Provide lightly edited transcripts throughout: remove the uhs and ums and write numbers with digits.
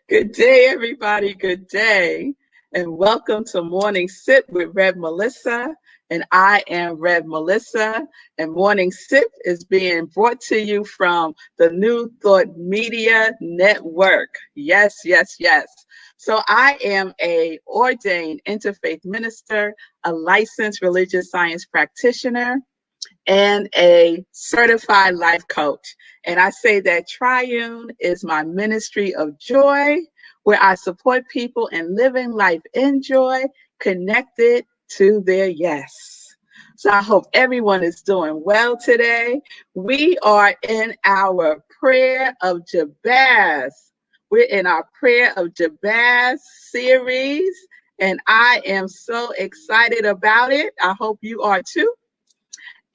Good day, everybody. Good day. And welcome to Morning Sip with Rev Melissa. And I am Rev Melissa. And Morning Sip is being brought to you from the New Thought Media Network. Yes, yes, yes. So I am a ordained interfaith minister, a licensed religious science practitioner, and a certified life coach. And I say that Triune is my ministry of joy, where I support people in living life in joy, connected to their yes. So I hope everyone is doing well today. We are in our prayer of Jabez. We're in our prayer of Jabez series, and I am so excited about it. I hope you are too.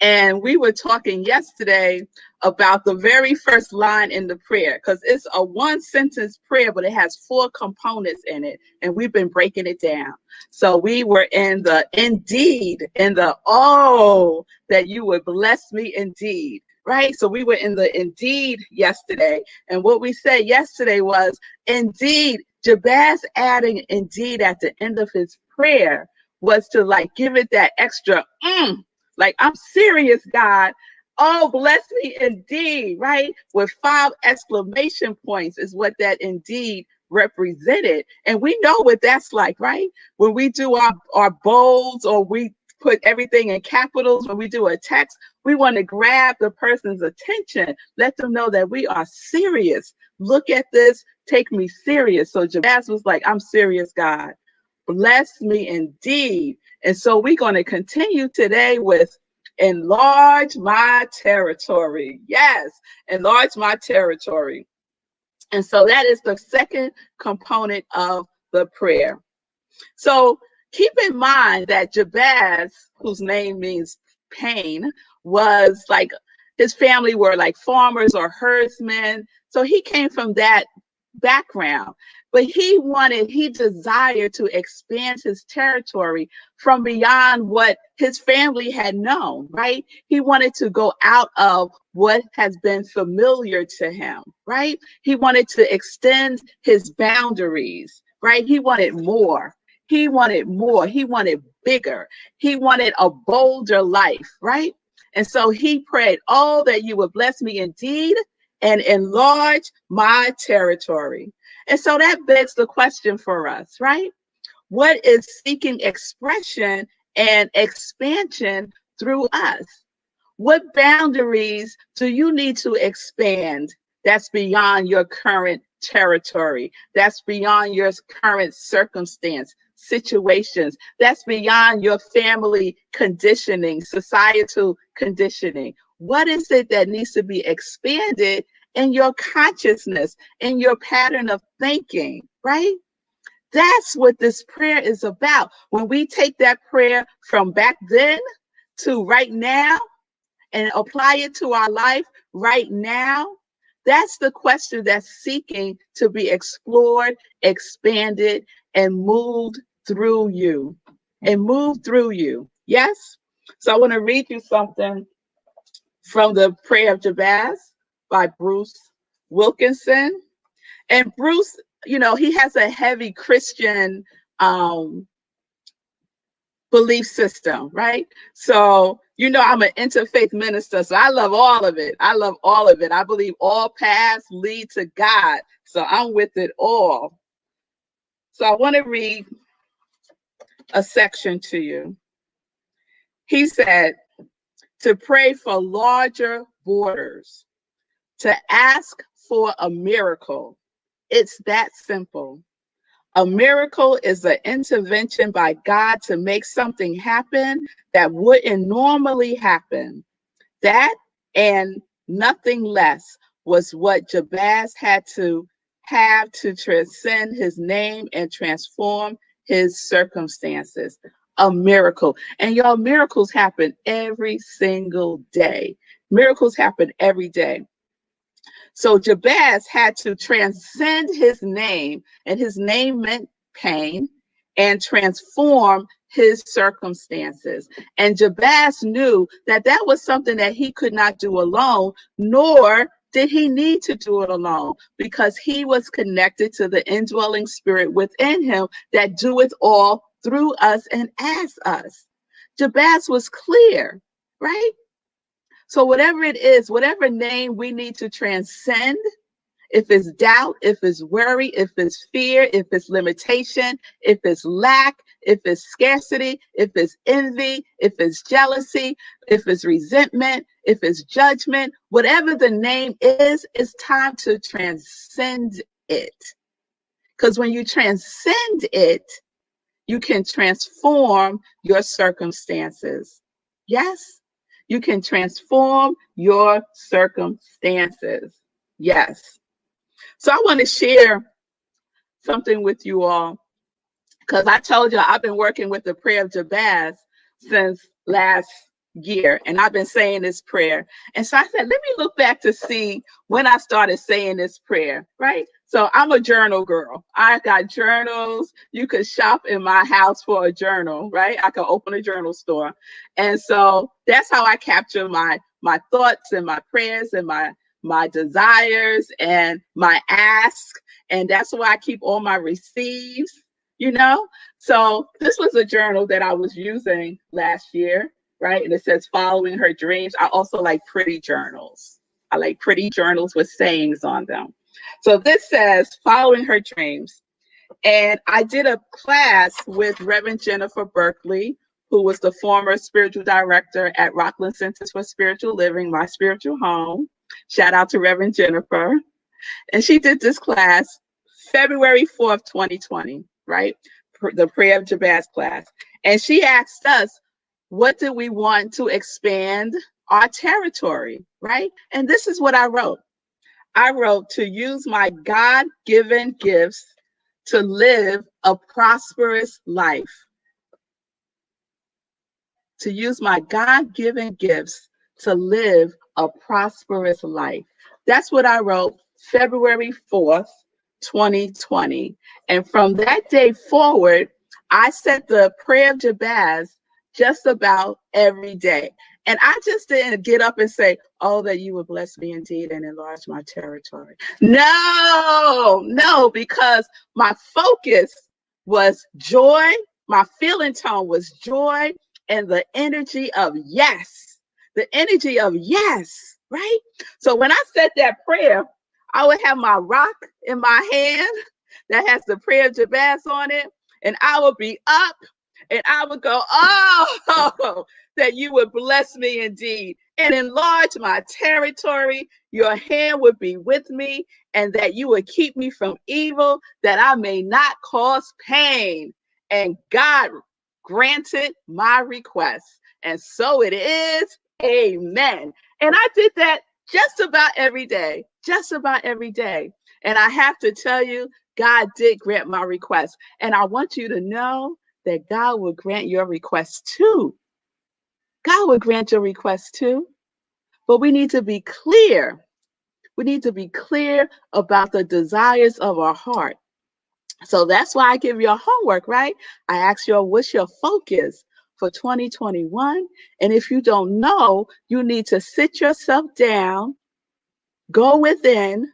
And we were talking yesterday about the very first line in the prayer, because it's a one sentence prayer, but it has 4 components in it. And we've been breaking it down. So we were in the indeed, in the oh, that you would bless me indeed. Right? So we were in the indeed yesterday. And what we said yesterday was indeed, Jabez adding indeed at the end of his prayer was to like give it that extra like, I'm serious, God. Oh, bless me indeed, right? With 5 exclamation points is what that indeed represented. And we know what that's like, right? When we do our bolds, or we put everything in capitals, when we do a text, we want to grab the person's attention, let them know that we are serious. Look at this, take me serious. So Jabez was like, I'm serious, God. Bless me indeed. And so we're going to continue today with enlarge my territory. Yes, enlarge my territory. And so that is the second component of the prayer. So keep in mind that Jabez, whose name means pain, was like, his family were like farmers or herdsmen. So he came from that background, but he desired to expand his territory from beyond what his family had known, right? He wanted to go out of what has been familiar to him, right? He wanted to extend his boundaries, right? He wanted more. He wanted more. He wanted bigger. He wanted a bolder life, right? And so he prayed, oh, that you would bless me indeed and enlarge my territory. And so that begs the question for us, right? What is seeking expression and expansion through us? What boundaries do you need to expand that's beyond your current territory, that's beyond your current circumstance, situations, that's beyond your family conditioning, societal conditioning? What is it that needs to be expanded in your consciousness, in your pattern of thinking, right? That's what this prayer is about. When we take that prayer from back then to right now and apply it to our life right now, that's the question that's seeking to be explored, expanded, and moved through you. Yes? So I want to read you something from the Prayer of Jabez by Bruce Wilkinson. And Bruce, he has a heavy Christian belief system, right? So, I'm an interfaith minister, so I love all of it. I believe all paths lead to God, so I'm with it all. So I want to read a section to you. He said, to pray for larger borders, to ask for a miracle. It's that simple. A miracle is an intervention by God to make something happen that wouldn't normally happen. That and nothing less was what Jabez had to have to transcend his name and transform his circumstances. A miracle. And y'all, miracles happen every single day. Miracles happen every day. So Jabez had to transcend his name, and his name meant pain, and transform his circumstances. And Jabez knew that that was something that he could not do alone, nor did he need to do it alone? Because he was connected to the indwelling spirit within him that doeth all through us and as us. Jabez was clear, right? So whatever it is, whatever name we need to transcend, if it's doubt, if it's worry, if it's fear, if it's limitation, if it's lack, if it's scarcity, if it's envy, if it's jealousy, if it's resentment, if it's judgment, whatever the name is, it's time to transcend it. Because when you transcend it, you can transform your circumstances. Yes, you can transform your circumstances. Yes. So I want to share something with you all, because I told you I've been working with the prayer of Jabez since last year, and I've been saying this prayer. And so I said, let me look back to see when I started saying this prayer, right? So I'm a journal girl. I got journals. You could shop in my house for a journal, right? I could open a journal store. And so that's how I capture my thoughts and my prayers and my desires and my ask. And that's why I keep all my receives, you know? So this was a journal that I was using last year, right? And it says following her dreams. I also like pretty journals. I like pretty journals with sayings on them. So this says following her dreams. And I did a class with Reverend Jennifer Berkeley, who was the former spiritual director at Rockland Centers for Spiritual Living, my spiritual home. Shout out to Reverend Jennifer. And she did this class February 4th, 2020, right? The Prayer of Jabez class. And she asked us, what do we want to expand our territory, right? And this is what I wrote. I wrote, to use my God-given gifts to live a prosperous life. To use my God-given gifts to live a prosperous life. That's what I wrote February 4th, 2020. And from that day forward, I said the prayer of Jabez just about every day. And I just didn't get up and say, oh, that you would bless me indeed and enlarge my territory. No, because my focus was joy. My feeling tone was joy and the energy of yes. The energy of yes, right? So when I said that prayer, I would have my rock in my hand that has the prayer of Jabez on it. And I would be up and I would go, oh, that you would bless me indeed and enlarge my territory. Your hand would be with me and that you would keep me from evil, that I may not cause pain. And God granted my request. And so it is. Amen. And I did that just about every day. And I have to tell you, God did grant my request. And I want you to know that God will grant your request too. God will grant your request too. But we need to be clear. We need to be clear about the desires of our heart. So that's why I give you a homework, right? I ask you, what's your focus for 2021? And if you don't know, you need to sit yourself down, go within,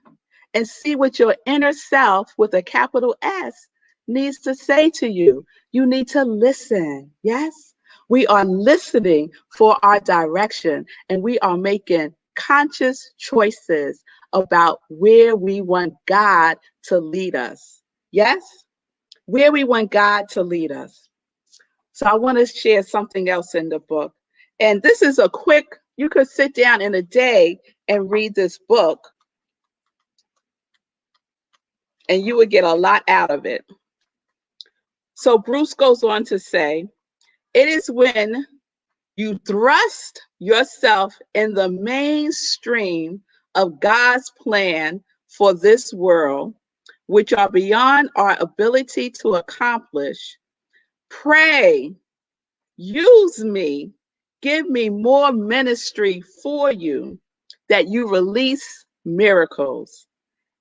and see what your inner self with a capital S needs to say to you. You need to listen. Yes, we are listening for our direction, and we are making conscious choices about where we want God to lead us. Yes, where we want God to lead us. So I want to share something else in the book. And this is a quick, you could sit down in a day and read this book, and you would get a lot out of it. So Bruce goes on to say, it is when you thrust yourself in the mainstream of God's plan for this world, which are beyond our ability to accomplish. Pray, use me, give me more ministry for you, that you release miracles.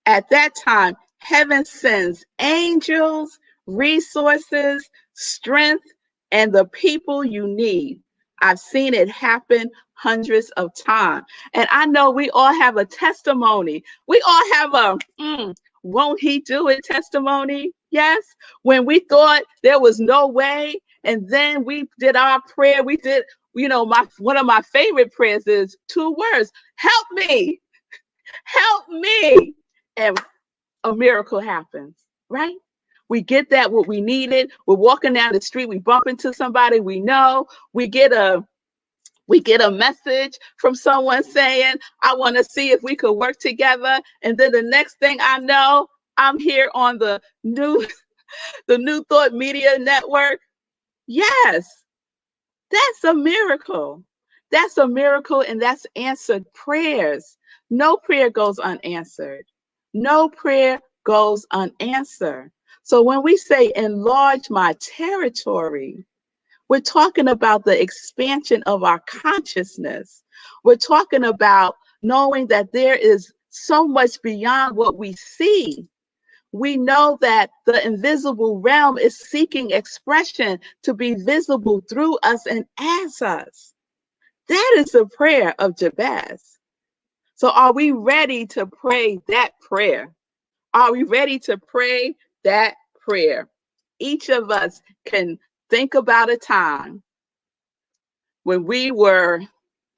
At that time, heaven sends angels, resources, strength, and the people you need I've seen it happen hundreds of times. And I know we all have a testimony. We all have a won't he do it testimony? Yes. When we thought there was no way, and then we did our prayer. We did, one of my favorite prayers is 2 words: help me, help me. And a miracle happens, right? We get that what we needed. We're walking down the street, we bump into somebody we know, we get a message from someone saying, I want to see if we could work together. And then the next thing I know, I'm here on the New Thought Media Network. Yes, that's a miracle. That's a miracle, and that's answered prayers. No prayer goes unanswered. No prayer goes unanswered. So when we say enlarge my territory, we're talking about the expansion of our consciousness. We're talking about knowing that there is so much beyond what we see. We know that the invisible realm is seeking expression to be visible through us and as us. That is the prayer of Jabez. So are we ready to pray that prayer? Are we ready to pray that prayer? Each of us can think about a time when we were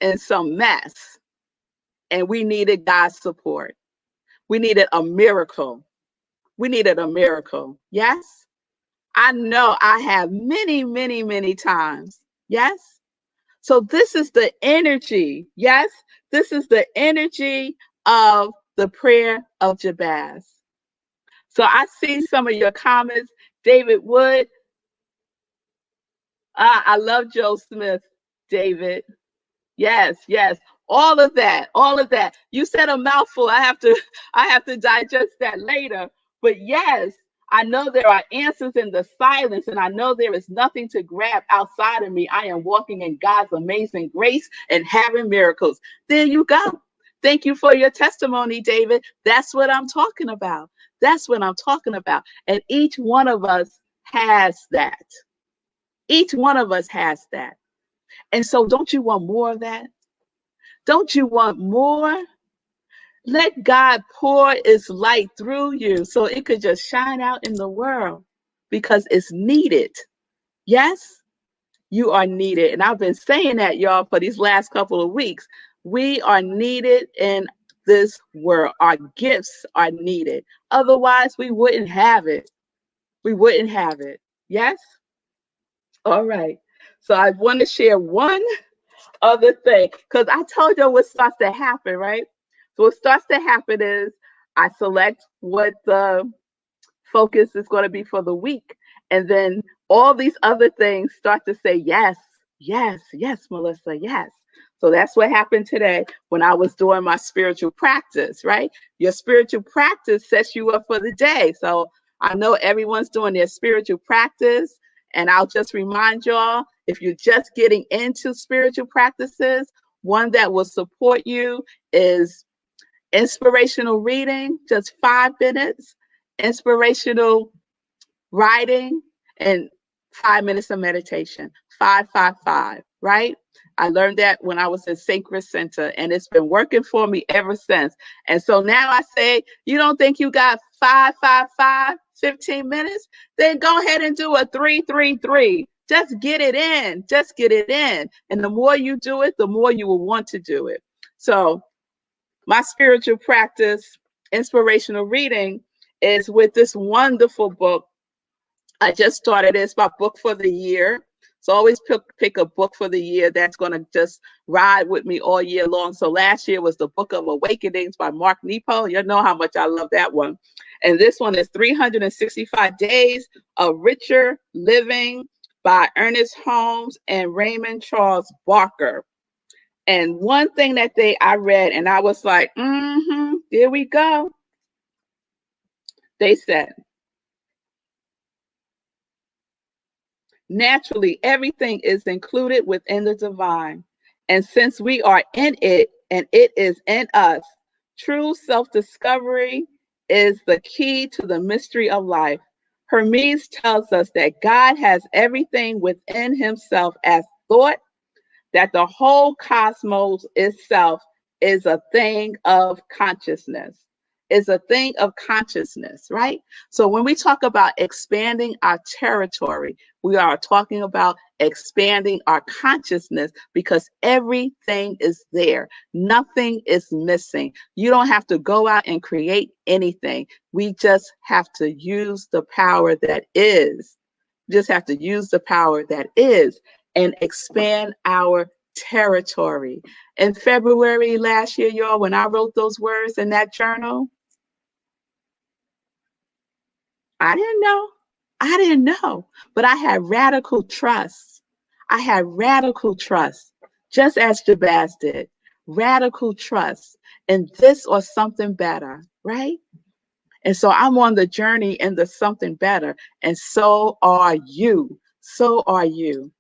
in some mess and we needed God's support. We needed a miracle. We needed a miracle. Yes? I know I have many, many, many times. Yes? So this is the energy. Yes? This is the energy of the prayer of Jabez. So I see some of your comments. David Wood. I love Joe Smith, David. Yes, yes. All of that, all of that. You said a mouthful. I have to digest that later. But yes, I know there are answers in the silence, and I know there is nothing to grab outside of me. I am walking in God's amazing grace and having miracles. There you go. Thank you for your testimony, David. That's what I'm talking about. That's what I'm talking about. And each one of us has that. Each one of us has that. And so don't you want more of that? Don't you want more? Let God pour his light through you so it could just shine out in the world because it's needed. Yes, you are needed. And I've been saying that, y'all, for these last couple of weeks. We are needed in this world. Our gifts are needed. Otherwise, we wouldn't have it. We wouldn't have it. Yes? All right. So I want to share one other thing, because I told you what starts to happen, right? So what starts to happen is I select what the focus is going to be for the week, and then all these other things start to say yes, yes, yes, Melissa, yes. So that's what happened today when I was doing my spiritual practice, right? Your spiritual practice sets you up for the day. So I know everyone's doing their spiritual practice, and I'll just remind y'all, if you're just getting into spiritual practices, one that will support you is inspirational reading, just 5 minutes, inspirational writing, and 5 minutes of meditation. 5, right? I learned that when I was in Sacred Center, and it's been working for me ever since. And so now I say, you don't think you got 15 minutes? Then go ahead and do a 3. Just get it in. Just get it in. And the more you do it, the more you will want to do it. So my spiritual practice, inspirational reading, is with this wonderful book. I just started. It's my book for the year. So always pick a book for the year that's going to just ride with me all year long. So last year was the Book of Awakenings by Mark Nepo. You know how much I love that one. And this one is 365 Days of Richer Living by Ernest Holmes and Raymond Charles Barker. And one thing that I read, and I was like, here we go. They said, naturally, everything is included within the divine. And since we are in it and it is in us, true self-discovery is the key to the mystery of life. Hermes tells us that God has everything within himself as thought, that the whole cosmos itself is a thing of consciousness. Is a thing of consciousness, right? So when we talk about expanding our territory, we are talking about expanding our consciousness because everything is there. Nothing is missing. You don't have to go out and create anything. We just have to use the power that is. Just have to use the power that is and expand our territory. In February last year, y'all, when I wrote those words in that journal, I didn't know. I didn't know. But I had radical trust. I had radical trust, just as Jabez did. Radical trust in this or something better, right? And so I'm on the journey into something better. And so are you. So are you.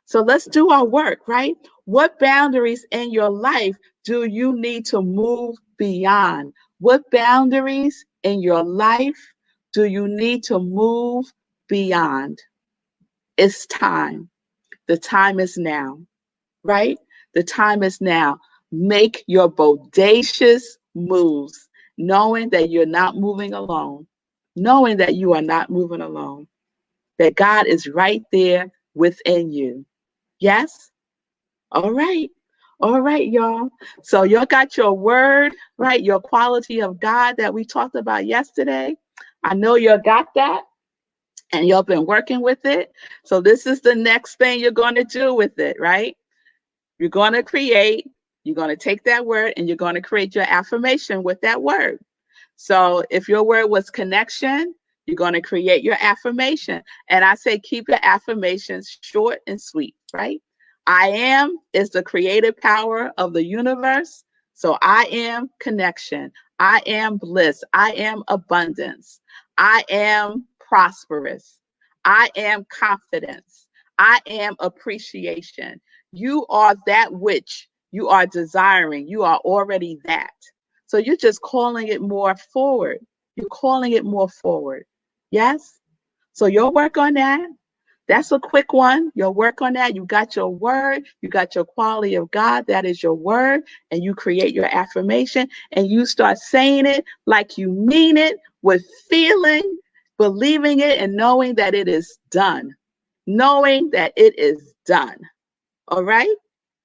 So let's do our work, right? What boundaries in your life do you need to move beyond? What boundaries in your life do you need to move beyond? It's time. The time is now, right? The time is now. Make your bodacious moves, knowing that you're not moving alone, knowing that you are not moving alone, that God is right there within you. Yes? All right. All right, y'all. So y'all got your word, right? Your quality of God that we talked about yesterday. I know y'all got that and y'all been working with it. So this is the next thing you're going to do with it, right? You're going to create, you're going to take that word and you're going to create your affirmation with that word. So if your word was connection, you're going to create your affirmation. And I say keep your affirmations short and sweet, right? I am is the creative power of the universe. So I am connection. I am bliss. I am abundance. I am prosperous. I am confidence. I am appreciation. You are that which you are desiring. You are already that. So you're just calling it more forward. You're calling it more forward. Yes? So you'll work on that. That's a quick one. You'll work on that. You got your word. You got your quality of God. That is your word. And you create your affirmation and you start saying it like you mean it with feeling, believing it, and knowing that it is done. Knowing that it is done. All right?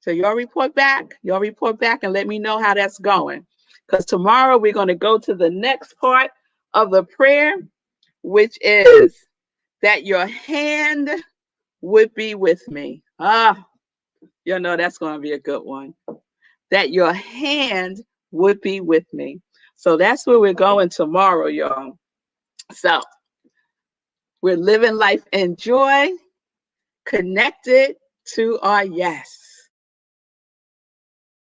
So you'll report back. You'll report back and let me know how that's going. Because tomorrow we're going to go to the next part of the prayer, which is that your hand would be with me. You know that's going to be a good one. That your hand would be with me. So that's where we're going tomorrow, y'all. So we're living life in joy, connected to our yes.